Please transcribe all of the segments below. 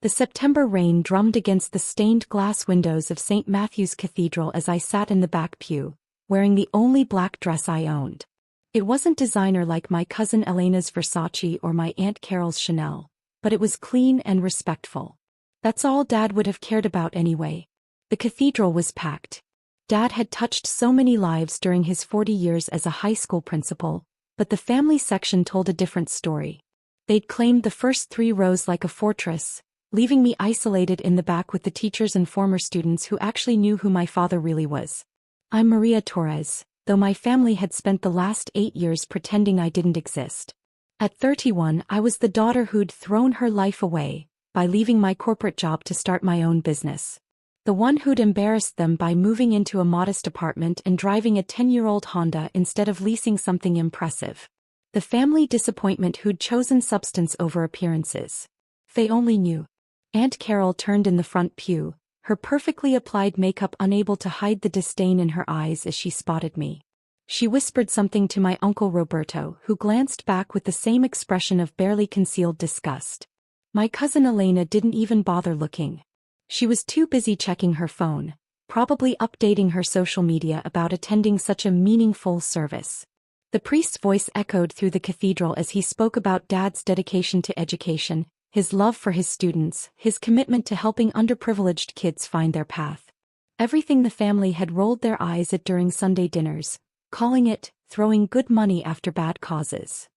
The September rain drummed against the stained glass windows of St. Matthew's Cathedral as I sat in the back pew, wearing the only black dress I owned. It wasn't designer like my cousin Elena's Versace or my Aunt Carol's Chanel, but it was clean and respectful. That's all Dad would have cared about anyway. The cathedral was packed. Dad had touched so many lives during his 40 years as a high school principal, but the family section told a different story. They'd claimed the first 3 rows like a fortress, leaving me isolated in the back with the teachers and former students who actually knew who my father really was. I'm Maria Torres, though my family had spent the last 8 years pretending I didn't exist. At 31, I was the daughter who'd thrown her life away by leaving my corporate job to start my own business. The one who'd embarrassed them by moving into a modest apartment and driving a 10-year-old Honda instead of leasing something impressive. The family disappointment who'd chosen substance over appearances. They only knew. Aunt Carol turned in the front pew, her perfectly applied makeup unable to hide the disdain in her eyes as she spotted me. She whispered something to my Uncle Roberto, who glanced back with the same expression of barely concealed disgust. My cousin Elena didn't even bother looking. She was too busy checking her phone, probably updating her social media about attending such a meaningful service. The priest's voice echoed through the cathedral as he spoke about Dad's dedication to education, his love for his students, his commitment to helping underprivileged kids find their path. Everything the family had rolled their eyes at during Sunday dinners, calling it throwing good money after bad causes.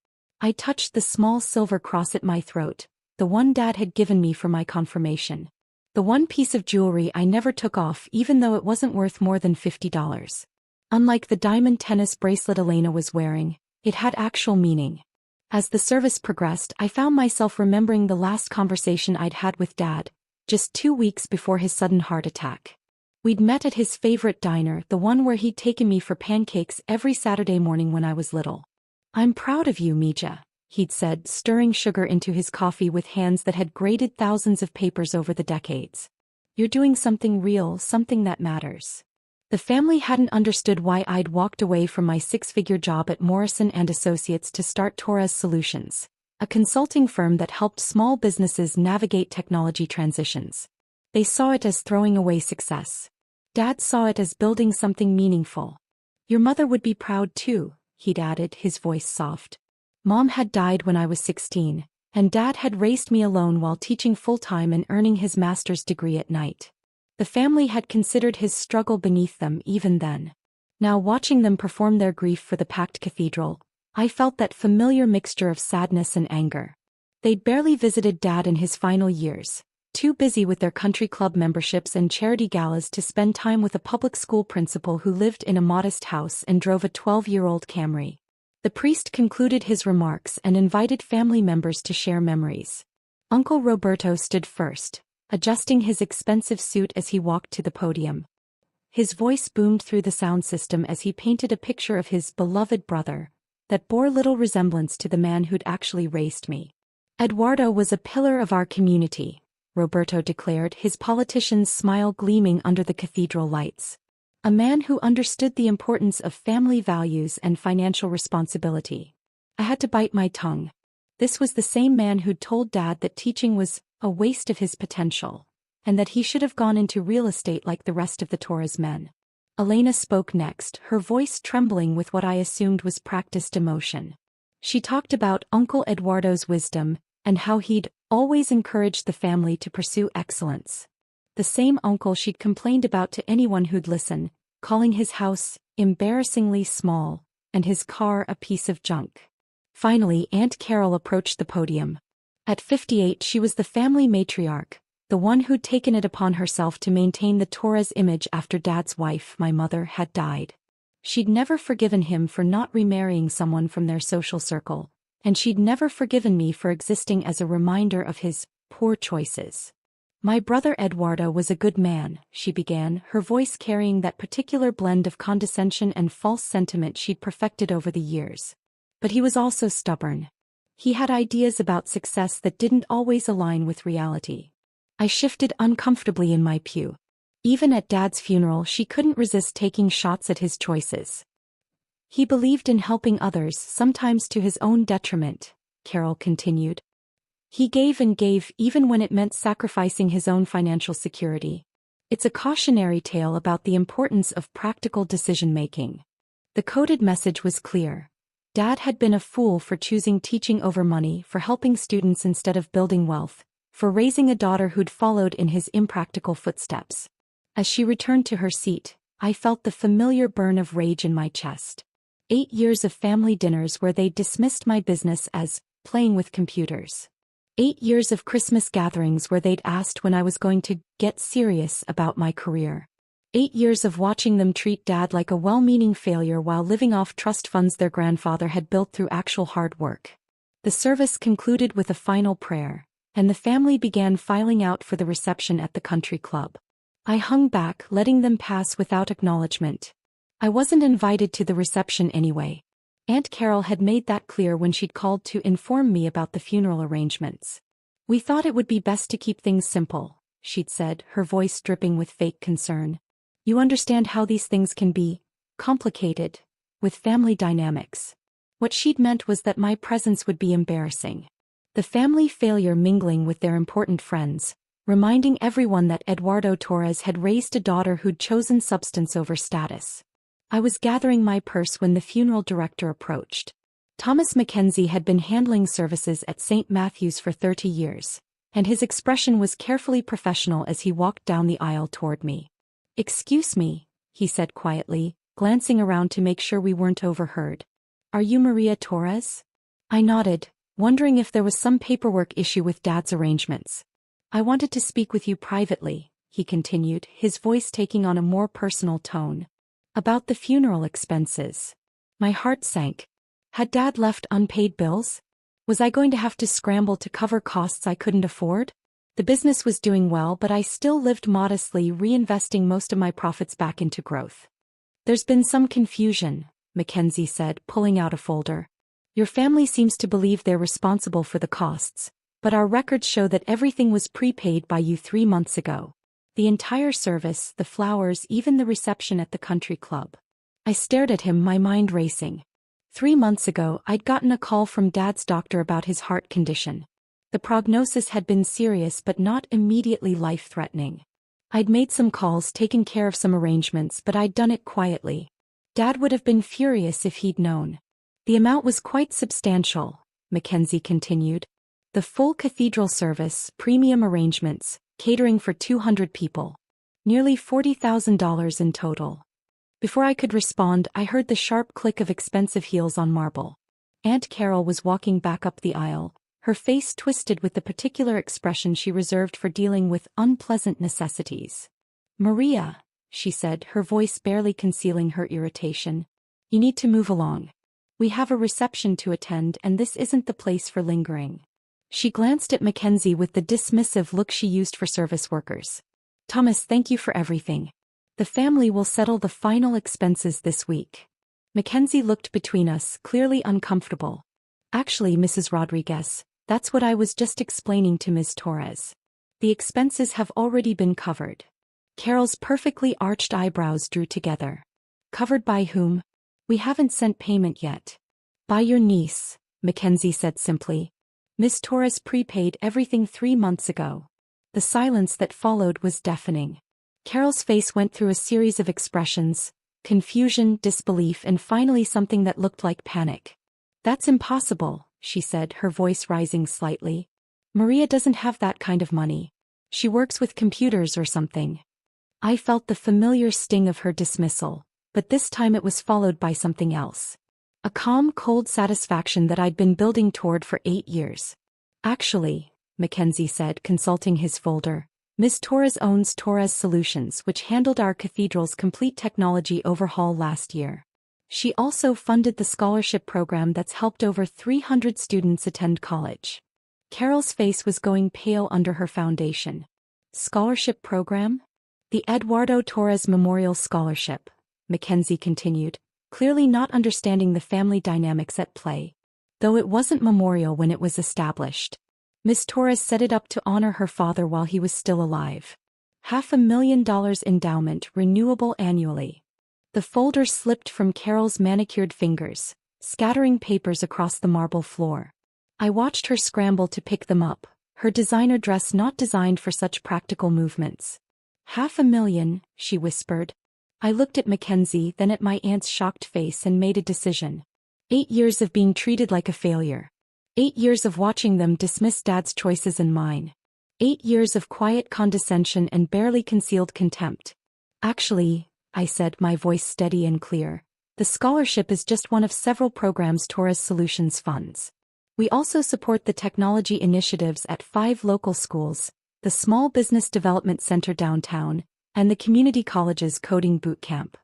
I touched the small silver cross at my throat, the one Dad had given me for my confirmation. The one piece of jewelry I never took off even though it wasn't worth more than $50. Unlike the diamond tennis bracelet Elena was wearing, it had actual meaning. As the service progressed, I found myself remembering the last conversation I'd had with Dad, just 2 weeks before his sudden heart attack. We'd met at his favorite diner, the one where he'd taken me for pancakes every Saturday morning when I was little. "I'm proud of you, Mija," he'd said, stirring sugar into his coffee with hands that had graded thousands of papers over the decades. "You're doing something real, something that matters." The family hadn't understood why I'd walked away from my 6-figure job at Morrison & Associates to start Torres Solutions, a consulting firm that helped small businesses navigate technology transitions. They saw it as throwing away success. Dad saw it as building something meaningful. "Your mother would be proud too," he'd added, his voice soft. "Mom had died when I was 16, and Dad had raised me alone while teaching full-time and earning his master's degree at night. The family had considered his struggle beneath them even then. Now watching them perform their grief for the packed cathedral, I felt that familiar mixture of sadness and anger. They'd barely visited Dad in his final years, too busy with their country club memberships and charity galas to spend time with a public school principal who lived in a modest house and drove a 12-year-old Camry. The priest concluded his remarks and invited family members to share memories. Uncle Roberto stood first, adjusting his expensive suit as he walked to the podium. His voice boomed through the sound system as he painted a picture of his beloved brother that bore little resemblance to the man who'd actually raised me. "Eduardo was a pillar of our community," Roberto declared, his politician's smile gleaming under the cathedral lights. "A man who understood the importance of family values and financial responsibility." I had to bite my tongue. This was the same man who'd told Dad that teaching was a waste of his potential, and that he should have gone into real estate like the rest of the Torres men. Elena spoke next, her voice trembling with what I assumed was practiced emotion. She talked about Uncle Eduardo's wisdom, and how he'd always encouraged the family to pursue excellence. The same uncle she'd complained about to anyone who'd listen, calling his house embarrassingly small, and his car a piece of junk. Finally, Aunt Carol approached the podium. At 58 she was the family matriarch, the one who'd taken it upon herself to maintain the Torres image after Dad's wife, my mother, had died. She'd never forgiven him for not remarrying someone from their social circle, and she'd never forgiven me for existing as a reminder of his poor choices. "My brother Eduardo was a good man," she began, her voice carrying that particular blend of condescension and false sentiment she'd perfected over the years. "But he was also stubborn. He had ideas about success that didn't always align with reality." I shifted uncomfortably in my pew. Even at Dad's funeral she couldn't resist taking shots at his choices. "He believed in helping others, sometimes to his own detriment," Carol continued. He gave and gave even when it meant sacrificing his own financial security. It's a cautionary tale about the importance of practical decision-making. The coded message was clear. Dad had been a fool for choosing teaching over money, for helping students instead of building wealth, for raising a daughter who'd followed in his impractical footsteps. As she returned to her seat, I felt the familiar burn of rage in my chest. 8 years of family dinners where they dismissed my business as playing with computers. 8 years of Christmas gatherings where they'd asked when I was going to get serious about my career. 8 years of watching them treat Dad like a well-meaning failure while living off trust funds their grandfather had built through actual hard work. The service concluded with a final prayer, and the family began filing out for the reception at the country club. I hung back, letting them pass without acknowledgement. I wasn't invited to the reception anyway. Aunt Carol had made that clear when she'd called to inform me about the funeral arrangements. "We thought it would be best to keep things simple," she'd said, her voice dripping with fake concern. "You understand how these things can be complicated with family dynamics." What she'd meant was that my presence would be embarrassing. The family failure mingling with their important friends, reminding everyone that Eduardo Torres had raised a daughter who'd chosen substance over status. I was gathering my purse when the funeral director approached. Thomas Mackenzie had been handling services at St. Matthew's for 30 years, and his expression was carefully professional as he walked down the aisle toward me. "Excuse me," he said quietly, glancing around to make sure we weren't overheard. "Are you Maria Torres?" I nodded, wondering if there was some paperwork issue with Dad's arrangements. "I wanted to speak with you privately," he continued, his voice taking on a more personal tone. "About the funeral expenses." My heart sank. Had Dad left unpaid bills? Was I going to have to scramble to cover costs I couldn't afford? The business was doing well, but I still lived modestly, reinvesting most of my profits back into growth. "There's been some confusion," Mackenzie said, pulling out a folder. "Your family seems to believe they're responsible for the costs, but our records show that everything was prepaid by you 3 months ago. The entire service, the flowers, even the reception at the country club." I stared at him, my mind racing. 3 months ago, I'd gotten a call from Dad's doctor about his heart condition. The prognosis had been serious but not immediately life-threatening. I'd made some calls, taken care of some arrangements, but I'd done it quietly. Dad would have been furious if he'd known. "The amount was quite substantial," Mackenzie continued. "The full cathedral service, premium arrangements, catering for 200 people. Nearly $40,000 in total." Before I could respond, I heard the sharp click of expensive heels on marble. Aunt Carol was walking back up the aisle, her face twisted with the particular expression she reserved for dealing with unpleasant necessities. "Maria," she said, her voice barely concealing her irritation, "you need to move along. We have a reception to attend and this isn't the place for lingering." She glanced at Mackenzie with the dismissive look she used for service workers. "Thomas, thank you for everything. The family will settle the final expenses this week." Mackenzie looked between us, clearly uncomfortable. "Actually, Mrs. Rodriguez, that's what I was just explaining to Ms. Torres. The expenses have already been covered." Carol's perfectly arched eyebrows drew together. "Covered by whom?" "We haven't sent payment yet." "By your niece," Mackenzie said simply. "Miss Torres prepaid everything 3 months ago." The silence that followed was deafening. Carol's face went through a series of expressions: confusion, disbelief, and finally something that looked like panic. "That's impossible," she said, her voice rising slightly. "Maria doesn't have that kind of money. She works with computers or something." I felt the familiar sting of her dismissal, but this time it was followed by something else. A calm, cold satisfaction that I'd been building toward for 8 years. "Actually," Mackenzie said, consulting his folder, "Miss Torres owns Torres Solutions, which handled our cathedral's complete technology overhaul last year. She also funded the scholarship program that's helped over 300 students attend college." Carol's face was going pale under her foundation. "Scholarship program?" "The Eduardo Torres Memorial Scholarship," Mackenzie continued, clearly not understanding the family dynamics at play. "Though it wasn't memorial when it was established. Miss Torres set it up to honor her father while he was still alive. $500,000 endowment, renewable annually." The folder slipped from Carol's manicured fingers, scattering papers across the marble floor. I watched her scramble to pick them up, her designer dress not designed for such practical movements. $500,000, she whispered. I looked at Mackenzie, then at my aunt's shocked face and made a decision. 8 years of being treated like a failure. 8 years of watching them dismiss Dad's choices and mine. 8 years of quiet condescension and barely concealed contempt. Actually, I said, my voice steady and clear, the scholarship is just one of several programs Torres Solutions funds. We also support the technology initiatives at 5 local schools, the Small Business Development Center downtown, and the community college's coding boot camp.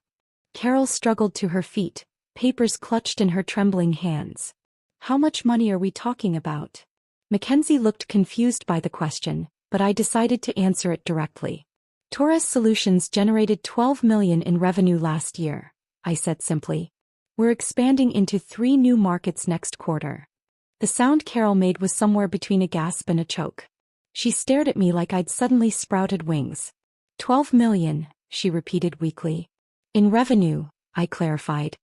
Carol struggled to her feet, papers clutched in her trembling hands. How much money are we talking about? Mackenzie looked confused by the question, but I decided to answer it directly. Torres Solutions generated $12 million in revenue last year, I said simply. We're expanding into 3 new markets next quarter. The sound Carol made was somewhere between a gasp and a choke. She stared at me like I'd suddenly sprouted wings. 12 million, she repeated weakly. In revenue, I clarified.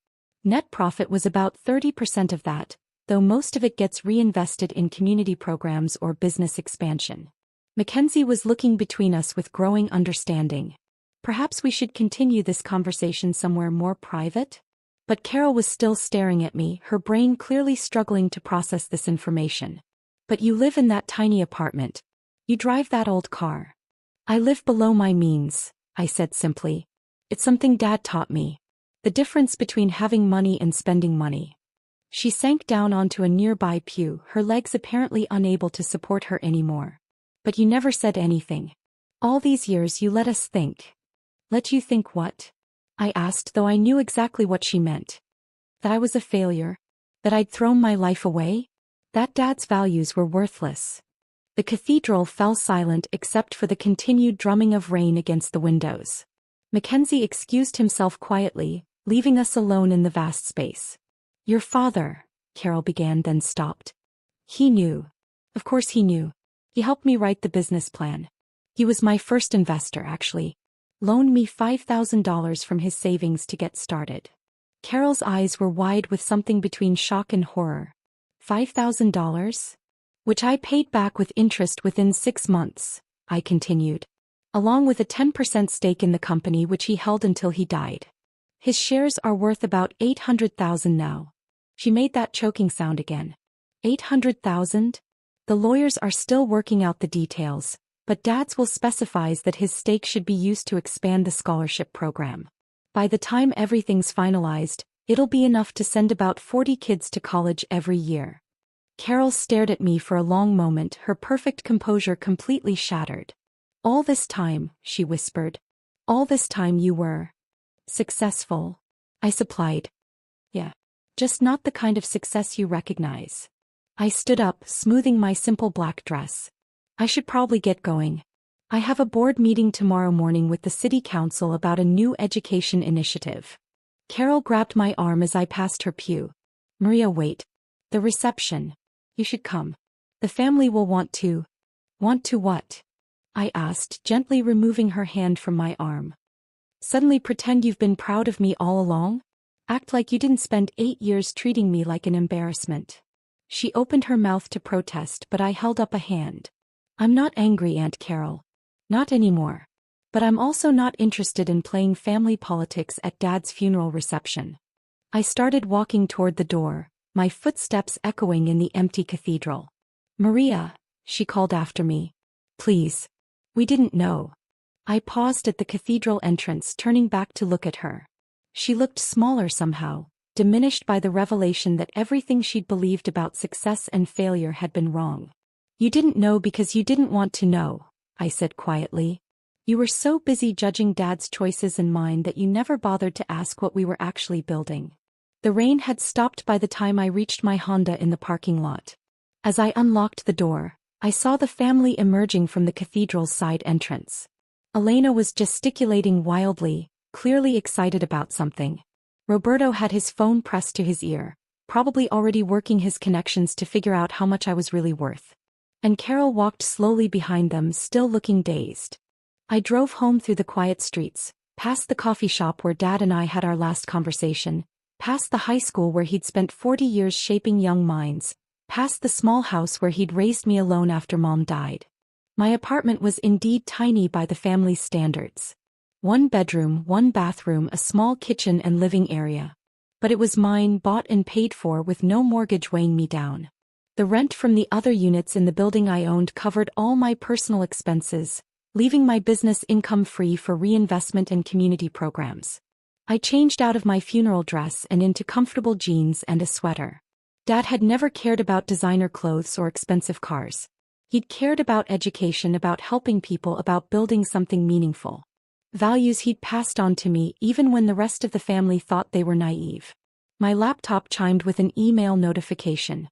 Net profit was about 30% of that, though most of it gets reinvested in community programs or business expansion. Mackenzie was looking between us with growing understanding. Perhaps we should continue this conversation somewhere more private? But Carol was still staring at me, her brain clearly struggling to process this information. But you live in that tiny apartment. You drive that old car. I live below my means, I said simply. It's something Dad taught me. The difference between having money and spending money. She sank down onto a nearby pew, her legs apparently unable to support her anymore. But you never said anything. All these years you let us think. Let you think what? I asked, though I knew exactly what she meant. That I was a failure? That I'd thrown my life away? That Dad's values were worthless. The cathedral fell silent except for the continued drumming of rain against the windows. Mackenzie excused himself quietly, leaving us alone in the vast space. Your father, Carol began, then stopped. He knew. Of course he knew. He helped me write the business plan. He was my first investor, actually. Loaned me $5,000 from his savings to get started. Carol's eyes were wide with something between shock and horror. $5,000? Which I paid back with interest within 6 months, I continued. Along with a 10% stake in the company which he held until he died. His shares are worth about $800,000 now. She made that choking sound again. $800,000? The lawyers are still working out the details, but Dad's will specifies that his stake should be used to expand the scholarship program. By the time everything's finalized, it'll be enough to send about 40 kids to college every year. Carol stared at me for a long moment, her perfect composure completely shattered. All this time, she whispered. All this time you were successful, I supplied. Yeah. Just not the kind of success you recognize. I stood up, smoothing my simple black dress. I should probably get going. I have a board meeting tomorrow morning with the city council about a new education initiative. Carol grabbed my arm as I passed her pew. Maria, wait. The reception. You should come. The family will want to. Want to what? I asked, gently removing her hand from my arm. Suddenly pretend you've been proud of me all along? Act like you didn't spend 8 years treating me like an embarrassment. She opened her mouth to protest, but I held up a hand. I'm not angry, Aunt Carol. Not anymore. But I'm also not interested in playing family politics at Dad's funeral reception. I started walking toward the door, my footsteps echoing in the empty cathedral. Maria, she called after me. Please. We didn't know. I paused at the cathedral entrance, turning back to look at her. She looked smaller somehow, diminished by the revelation that everything she'd believed about success and failure had been wrong. You didn't know because you didn't want to know, I said quietly. You were so busy judging Dad's choices and mine that you never bothered to ask what we were actually building. The rain had stopped by the time I reached my Honda in the parking lot. As I unlocked the door, I saw the family emerging from the cathedral's side entrance. Elena was gesticulating wildly, clearly excited about something. Roberto had his phone pressed to his ear, probably already working his connections to figure out how much I was really worth. And Carol walked slowly behind them, still looking dazed. I drove home through the quiet streets, past the coffee shop where Dad and I had our last conversation, past the high school where he'd spent 40 years shaping young minds, past the small house where he'd raised me alone after Mom died. My apartment was indeed tiny by the family's standards. 1 bedroom, 1 bathroom, a small kitchen and living area. But it was mine, bought and paid for with no mortgage weighing me down. The rent from the other units in the building I owned covered all my personal expenses, leaving my business income free for reinvestment and community programs. I changed out of my funeral dress and into comfortable jeans and a sweater. Dad had never cared about designer clothes or expensive cars. He'd cared about education, about helping people, about building something meaningful. Values he'd passed on to me even when the rest of the family thought they were naive. My laptop chimed with an email notification.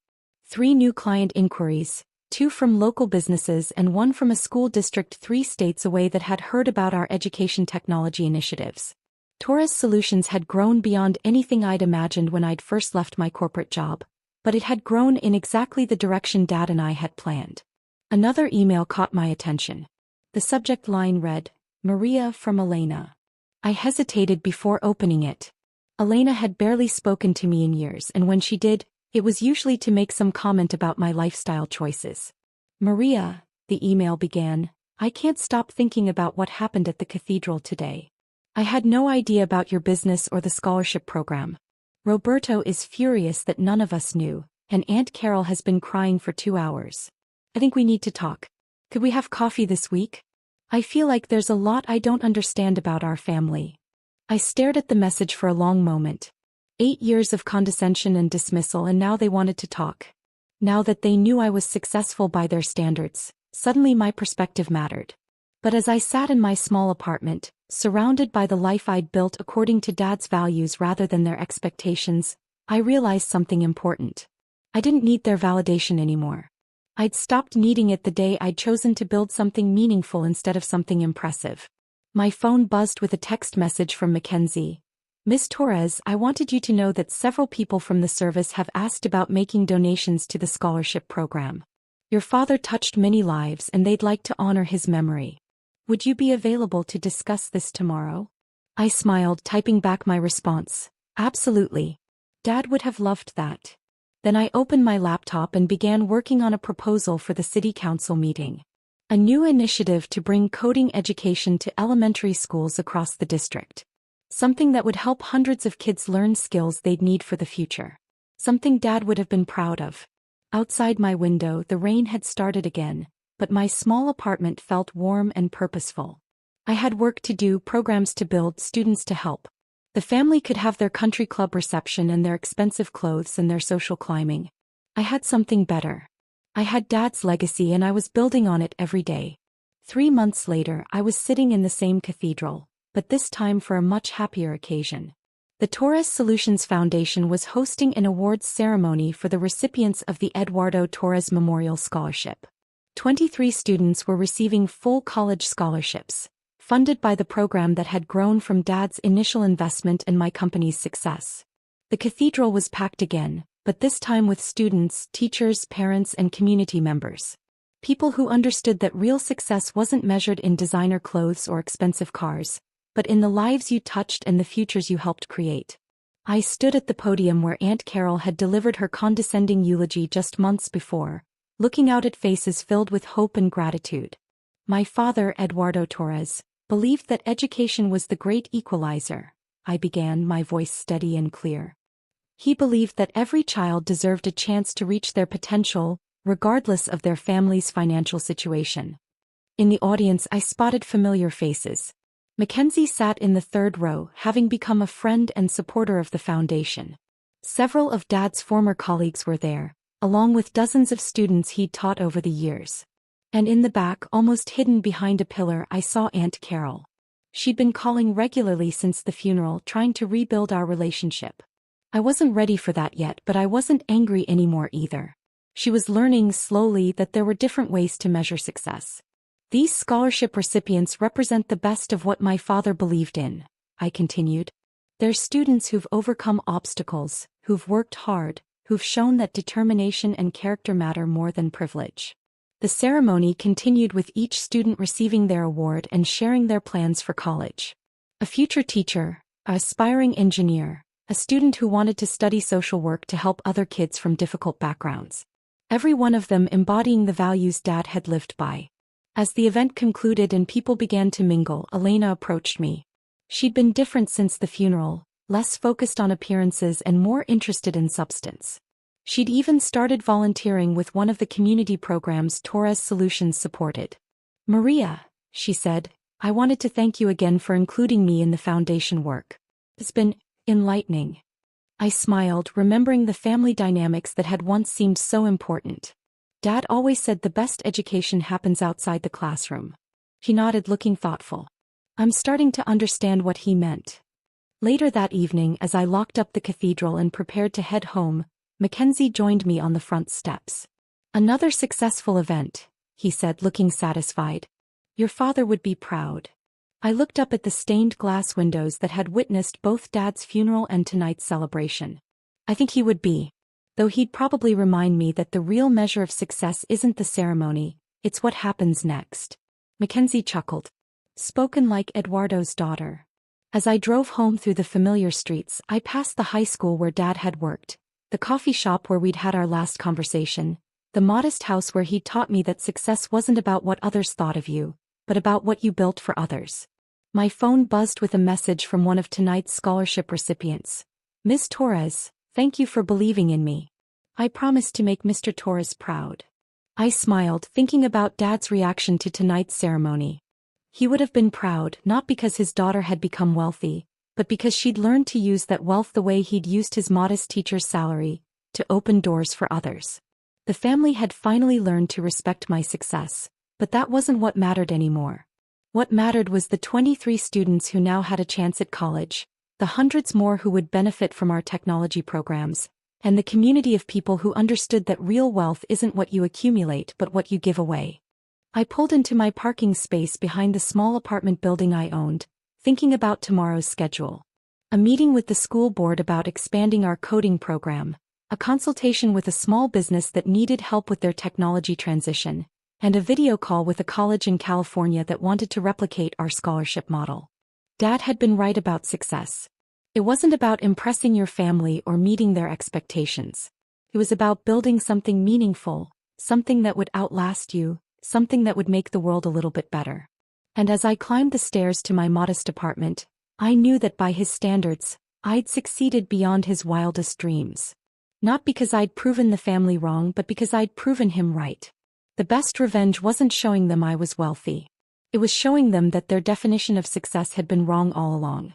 3 new client inquiries, 2 from local businesses and 1 from a school district 3 states away that had heard about our education technology initiatives. Torres Solutions had grown beyond anything I'd imagined when I'd first left my corporate job, but it had grown in exactly the direction Dad and I had planned. Another email caught my attention. The subject line read, "Maria from Elena." I hesitated before opening it. Elena had barely spoken to me in years, and when she did, it was usually to make some comment about my lifestyle choices. "Maria," the email began, "I can't stop thinking about what happened at the cathedral today. I had no idea about your business or the scholarship program. Roberto is furious that none of us knew, and Aunt Carol has been crying for 2 hours. I think we need to talk. Could we have coffee this week? I feel like there's a lot I don't understand about our family." I stared at the message for a long moment. 8 years of condescension and dismissal, and now they wanted to talk. Now that they knew I was successful by their standards, suddenly my perspective mattered. But as I sat in my small apartment, surrounded by the life I'd built according to Dad's values rather than their expectations, I realized something important. I didn't need their validation anymore. I'd stopped needing it the day I'd chosen to build something meaningful instead of something impressive. My phone buzzed with a text message from Mackenzie. "Miss Torres, I wanted you to know that several people from the service have asked about making donations to the scholarship program. Your father touched many lives and they'd like to honor his memory. Would you be available to discuss this tomorrow?" I smiled, typing back my response. "Absolutely. Dad would have loved that." Then I opened my laptop and began working on a proposal for the city council meeting. A new initiative to bring coding education to elementary schools across the district. Something that would help hundreds of kids learn skills they'd need for the future. Something Dad would have been proud of. Outside my window, the rain had started again, but my small apartment felt warm and purposeful. I had work to do, programs to build, students to help. The family could have their country club reception and their expensive clothes and their social climbing. I had something better. I had Dad's legacy and I was building on it every day. 3 months later, I was sitting in the same cathedral, but this time for a much happier occasion. The Torres Solutions Foundation was hosting an awards ceremony for the recipients of the Eduardo Torres Memorial Scholarship. 23 students were receiving full college scholarships, funded by the program that had grown from Dad's initial investment and my company's success. The cathedral was packed again, but this time with students, teachers, parents, and community members. People who understood that real success wasn't measured in designer clothes or expensive cars, but in the lives you touched and the futures you helped create. I stood at the podium where Aunt Carol had delivered her condescending eulogy just months before, looking out at faces filled with hope and gratitude. My father, Eduardo Torres, believed that education was the great equalizer. I began, my voice steady and clear. He believed that every child deserved a chance to reach their potential, regardless of their family's financial situation. In the audience, I spotted familiar faces. Mackenzie sat in the 3rd row, having become a friend and supporter of the foundation. Several of Dad's former colleagues were there, along with dozens of students he'd taught over the years. And in the back, almost hidden behind a pillar, I saw Aunt Carol. She'd been calling regularly since the funeral, trying to rebuild our relationship. I wasn't ready for that yet, but I wasn't angry anymore either. She was learning slowly that there were different ways to measure success. "These scholarship recipients represent the best of what my father believed in," I continued. "They're students who've overcome obstacles, who've worked hard, who've shown that determination and character matter more than privilege." The ceremony continued with each student receiving their award and sharing their plans for college. A future teacher, an aspiring engineer, a student who wanted to study social work to help other kids from difficult backgrounds. every one of them embodying the values Dad had lived by. As the event concluded and people began to mingle, Elena approached me. She'd been different since the funeral, less focused on appearances and more interested in substance. She'd even started volunteering with one of the community programs Torres Solutions supported. "Maria," she said, "I wanted to thank you again for including me in the foundation work. It's been enlightening." I smiled, remembering the family dynamics that had once seemed so important. Dad always said the best education happens outside the classroom. He nodded, looking thoughtful. I'm starting to understand what he meant. Later that evening, as I locked up the cathedral and prepared to head home, Mackenzie joined me on the front steps. "Another successful event," he said, looking satisfied. "Your father would be proud." I looked up at the stained glass windows that had witnessed both Dad's funeral and tonight's celebration. "I think he would be. Though he'd probably remind me that the real measure of success isn't the ceremony, it's what happens next." Mackenzie chuckled. Spoken like Eduardo's daughter. As I drove home through the familiar streets, I passed the high school where Dad had worked, the coffee shop where we'd had our last conversation, the modest house where he'd taught me that success wasn't about what others thought of you, but about what you built for others. My phone buzzed with a message from one of tonight's scholarship recipients. "Ms. Torres, thank you for believing in me. I promised to make Mr. Torres proud." I smiled, thinking about Dad's reaction to tonight's ceremony. He would have been proud, not because his daughter had become wealthy, but because she'd learned to use that wealth the way he'd used his modest teacher's salary, to open doors for others. The family had finally learned to respect my success, but that wasn't what mattered anymore. What mattered was the 23 students who now had a chance at college, the hundreds more who would benefit from our technology programs, and the community of people who understood that real wealth isn't what you accumulate but what you give away. I pulled into my parking space behind the small apartment building I owned, thinking about tomorrow's schedule. A meeting with the school board about expanding our coding program, a consultation with a small business that needed help with their technology transition, and a video call with a college in California that wanted to replicate our scholarship model. Dad had been right about success. It wasn't about impressing your family or meeting their expectations. It was about building something meaningful, something that would outlast you, something that would make the world a little bit better. And as I climbed the stairs to my modest apartment, I knew that by his standards, I'd succeeded beyond his wildest dreams. Not because I'd proven the family wrong, but because I'd proven him right. The best revenge wasn't showing them I was wealthy. It was showing them that their definition of success had been wrong all along.